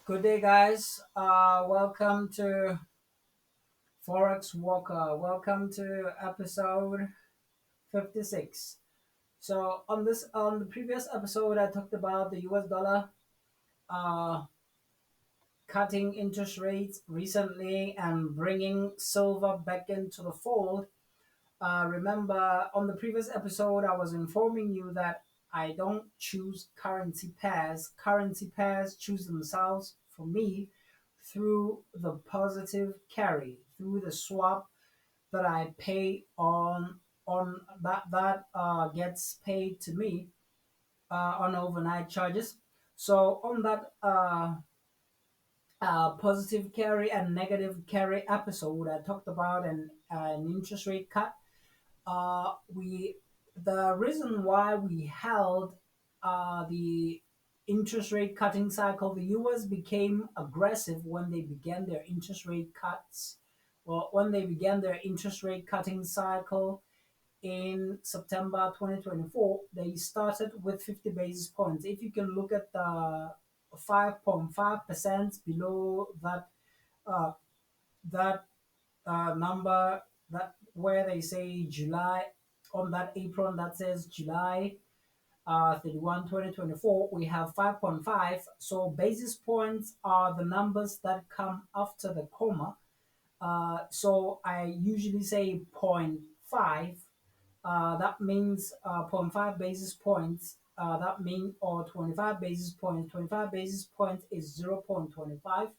Good day, guys. Welcome to Forex Walker. Welcome to episode 56. So on the previous episode, I talked about the U.S. dollar uh, cutting interest rates recently and bringing silver back into the fold. Remember, on the previous episode, I was informing you that I don't choose currency pairs. Currency pairs choose themselves for me through the positive carry, through the swap that I pay on that gets paid to me on overnight charges. So on that positive carry and negative carry episode, I talked about an interest rate cut. We The reason why we held the interest rate cutting cycle, the U.S. became aggressive when they began their interest rate cuts. Well, when they began their interest rate cutting cycle in September 2024, they started with 50 basis points. If you can look at the 5.5% below uh, that number, that where they say July, on that apron that says July 31, 2024, we have 5.5. So basis points are the numbers that come after the comma. So I usually say zero point 0.5. That means zero point 0.5 basis points. That mean or 25 basis points. 25 basis points is 0.25.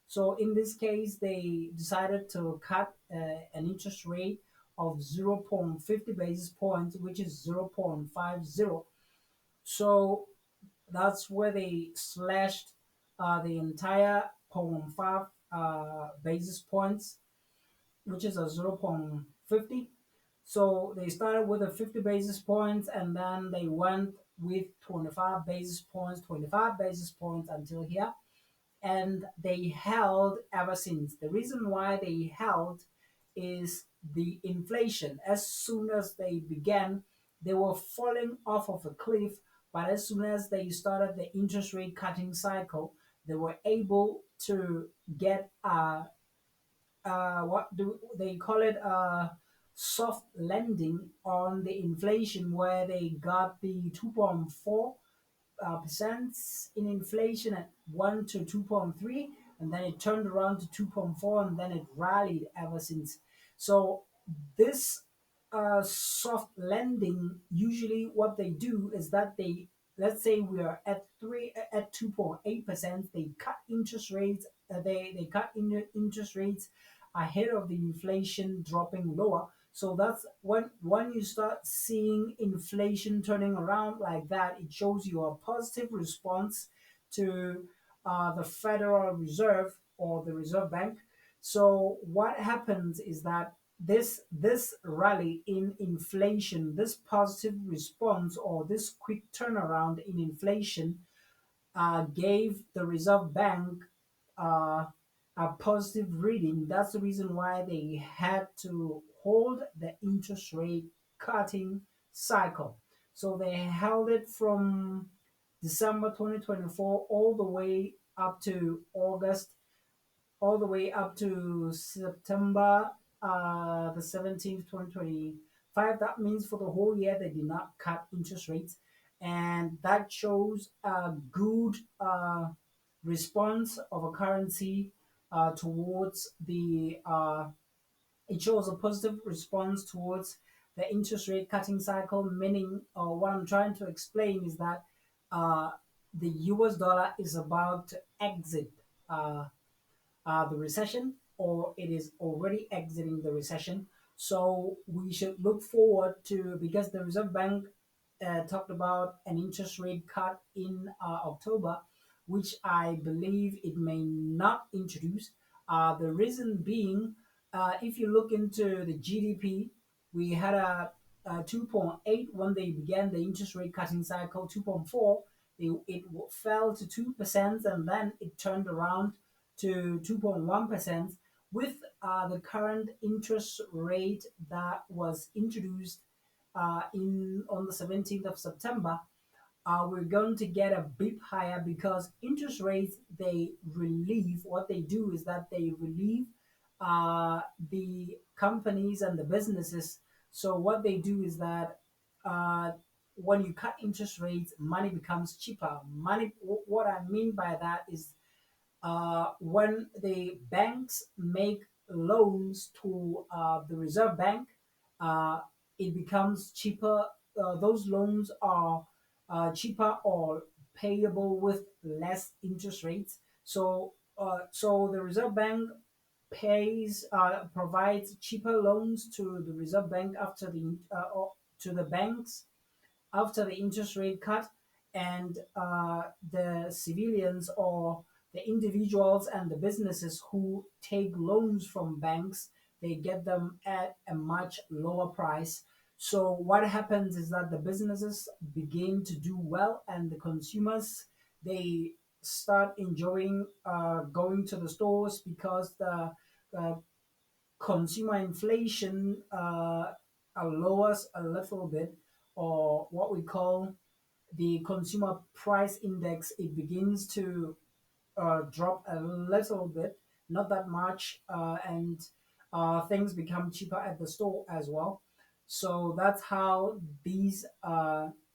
So in this case, they decided to cut an interest rate of 0.50 basis points, which is 0.50. So that's where they slashed the entire zero point 0.5 basis points, which is a 0.50. So they started with a 50 basis points and then they went with 25 basis points, 25 basis points until here. And they held ever since. The reason why they held is the inflation. As soon as they began, they were falling off of a cliff, but as soon as they started the interest rate cutting cycle, they were able to get what do they call it, soft landing on the inflation, where they got the 2.4 percent in inflation at 1 to 2.3, and then it turned around to 2.4, and then it rallied ever since. So this soft landing, usually what they do is that they, let's say we are at 2.8%, they cut interest rates, they cut interest rates ahead of the inflation dropping lower. So that's when you start seeing inflation turning around like that, it shows you a positive response to the Federal Reserve or the Reserve Bank. So what happens is that this rally in inflation, this positive response or this quick turnaround in inflation gave the Reserve Bank uh, a positive reading. That's the reason why they had to hold the interest rate cutting cycle. So they held it from December 2024 all the way up to August, all the way up to September the 17th, 2025. That means for the whole year they did not cut interest rates. And that shows a good response of a currency towards it shows a positive response towards the interest rate cutting cycle, meaning what I'm trying to explain is that uh, the US dollar is about to exit the recession, or it is already exiting the recession. So we should look forward to, because the Reserve Bank talked about an interest rate cut in October, which I believe it may not introduce. The reason being, if you look into the GDP, we had a 2.8 when they began the interest rate cutting cycle, 2.4. It fell to 2%, and then it turned around to 2.1%. With the current interest rate that was introduced in on the 17th of September, we're going to get a bit higher because interest rates, they relieve, what they do is that they relieve the companies and the businesses. So what they do is that uh, when you cut interest rates, money becomes cheaper. What I mean by that is when the banks make loans to the Reserve Bank, uh, it becomes cheaper. Those loans are cheaper or payable with less interest rates. So the Reserve Bank provides cheaper loans to the Reserve Bank or to the banks after the interest rate cut, and the civilians or the individuals and the businesses who take loans from banks, they get them at a much lower price. So what happens is that the businesses begin to do well, and the consumers, they start enjoying going to the stores because the uh, consumer inflation lowers a little bit, or what we call the consumer price index, it begins to drop a little bit, not that much, and things become cheaper at the store as well. So that's how these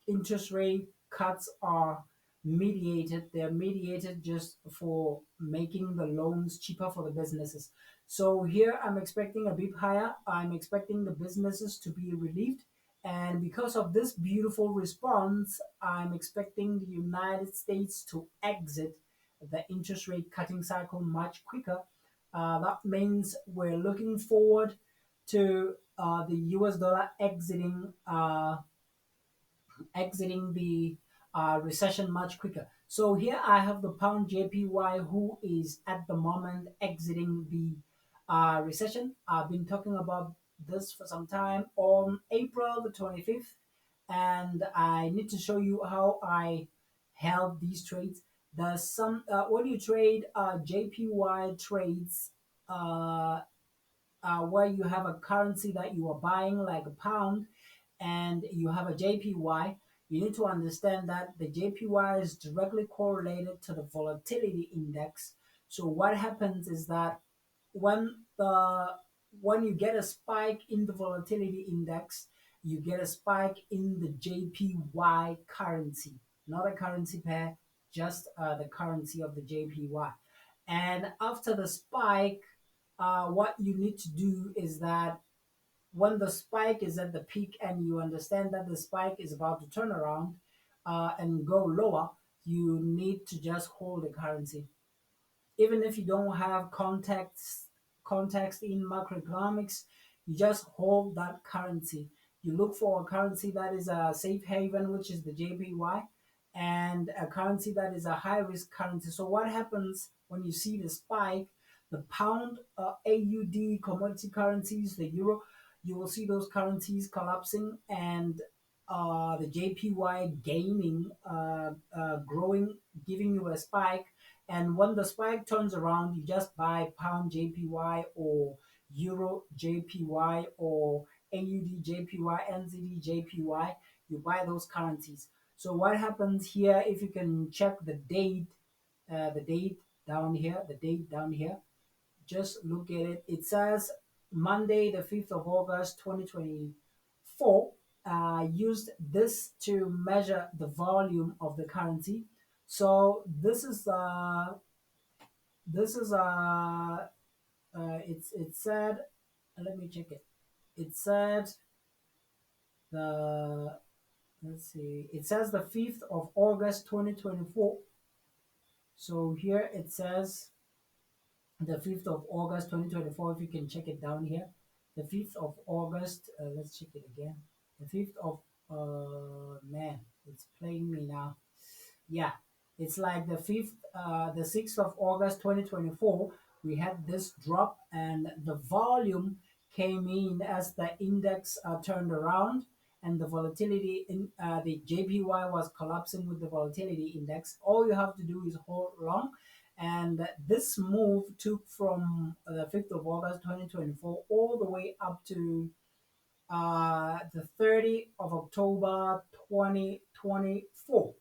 interest rate cuts are mediated. They're mediated just for making the loans cheaper for the businesses. So here I'm expecting a bit higher. I'm expecting the businesses to be relieved. And because of this beautiful response, I'm expecting the United States to exit the interest rate cutting cycle much quicker. That means we're looking forward to the US dollar exiting the recession much quicker. So here I have the pound JPY, who is at the moment exiting the recession. I've been talking about this for some time on April the 25th, and I need to show you how I held these trades. There's some when you trade JPY trades, uh, where you have a currency that you are buying, like a pound, and you have a JPY, you need to understand that the JPY is directly correlated to the volatility index. So what happens is that when the when you get a spike in the volatility index, you get a spike in the JPY currency, not a currency pair, just the currency of the JPY. And after the spike, what you need to do is that when the spike is at the peak and you understand that the spike is about to turn around and go lower, you need to just hold the currency. Even if you don't have context in macroeconomics, you just hold that currency. You look for a currency that is a safe haven, which is the JPY, and a currency that is a high risk currency. So what happens when you see the spike, the pound, AUD, commodity currencies, the euro, you will see those currencies collapsing, and the JPY gaining, growing, giving you a spike. And when the spike turns around, you just buy pound JPY or euro JPY or AUD JPY, NZD JPY. You buy those currencies. So what happens here, if you can check the date down here, just look at it. It says Monday, the 5th of August, 2024. Used this to measure the volume of the currency. So it said, let me check it. It said the let's see. It says the 5th of August 2024. So here it says the 5th of August 2024, if you can check it down here. The 5th of August, let's check it again. The 5th of, man, it's playing me now. Yeah, it's like the 6th of August 2024, we had this drop, and the volume came in as the index turned around, and the volatility in the JPY was collapsing with the volatility index. All you have to do is hold long, and this move took from the 5th of August 2024 all the way up to the 30th of October 2024.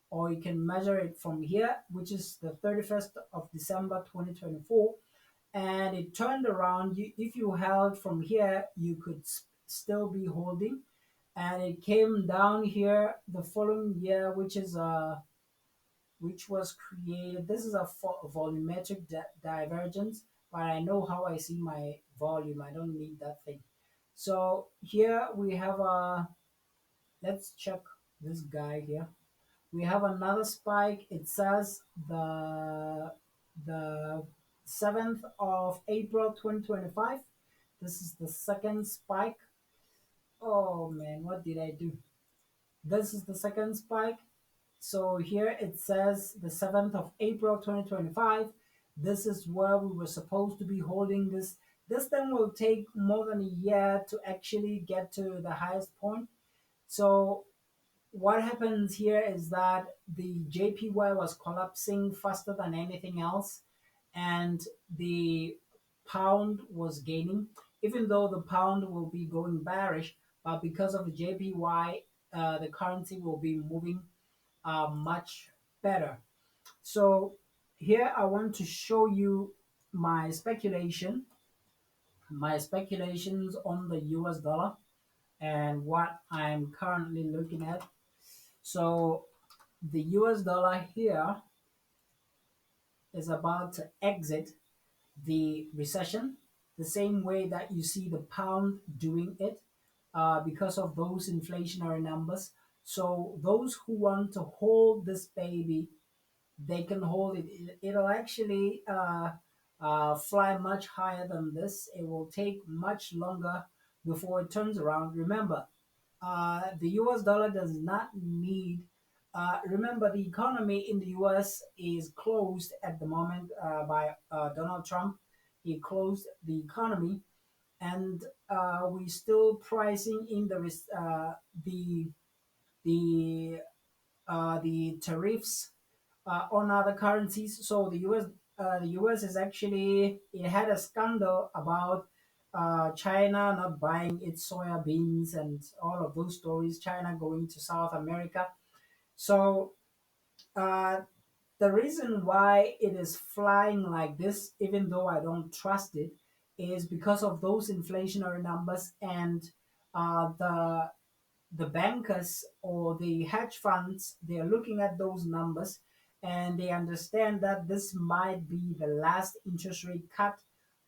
or you can measure it from here, which is the 31st of December 2024, and it turned around. If you held from here, you could still be holding, and it came down here the following year, which was created. This is a volumetric divergence, but I know how I see my volume. I don't need that thing. So here we have a, let's check this guy here. We have another spike. It says the 7th of April 2025. This is the second spike. Oh man, what did I do? This is the second spike. So here it says the 7th of April 2025. This is where we were supposed to be holding this. This thing will take more than a year to actually get to the highest point. So what happens here is that the JPY was collapsing faster than anything else, and the pound was gaining, even though the pound will be going bearish, but because of the JPY, the currency will be moving much better. So here I want to show you my speculations on the US dollar and what I'm currently looking at. So the US dollar here is about to exit the recession the same way that you see the pound doing it, because of those inflationary numbers. So those who want to hold this baby, they can hold it. It'll actually fly much higher than this. It will take much longer before it turns around. Remember, the US dollar does not need. Remember, the economy in the US is closed at the moment by Donald Trump. He closed the economy, and we still pricing in the the the tariffs on other currencies. So the US is actually, it had a scandal about China not buying its soya beans and all of those stories. China going to South America. So uh, the reason why it is flying like this, even though I don't trust it, is because of those inflationary numbers, and the bankers or the hedge funds, they are looking at those numbers, and they understand that this might be the last interest rate cut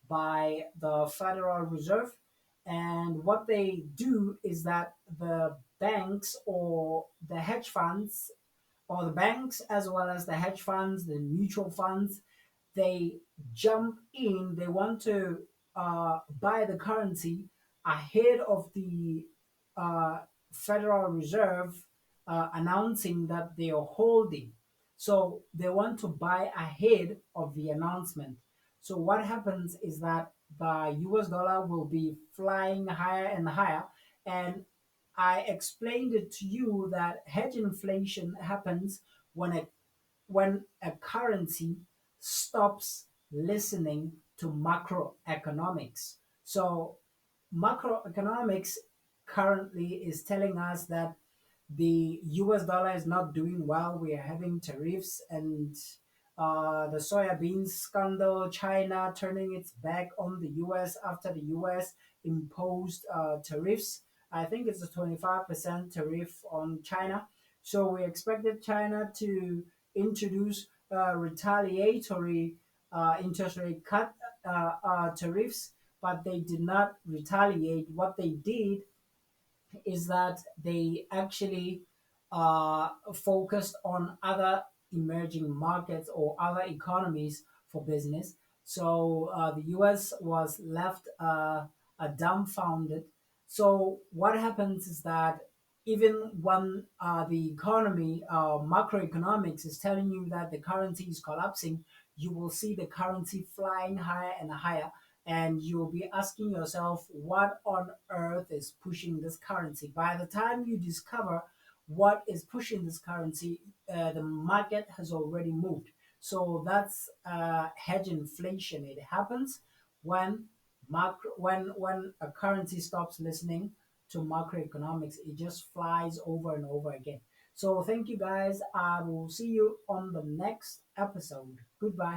by the Federal Reserve. And what they do is that the banks or the hedge funds, or the banks as well as the hedge funds, the mutual funds, they jump in. They want to buy the currency ahead of the uh, Federal Reserve announcing that they are holding. So they want to buy ahead of the announcement. So what happens is that the US dollar will be flying higher and higher. And I explained it to you that hedge inflation happens when a currency stops listening to macroeconomics. So macroeconomics currently is telling us that the US dollar is not doing well. We are having tariffs and the soya beans scandal, China turning its back on the US after the US imposed tariffs. I think it's a 25% tariff on China. So we expected China to introduce retaliatory interest rate cut tariffs, but they did not retaliate. What they did is that they actually focused on other emerging markets or other economies for business. So the US was left dumbfounded. So what happens is that even when the economy, macroeconomics is telling you that the currency is collapsing, you will see the currency flying higher and higher, and you'll be asking yourself, what on earth is pushing this currency? By the time you discover what is pushing this currency, the market has already moved. So that's hedge inflation. It happens when when a currency stops listening to macroeconomics. It just flies over and over again. So thank you guys. I will see you on the next episode. Goodbye.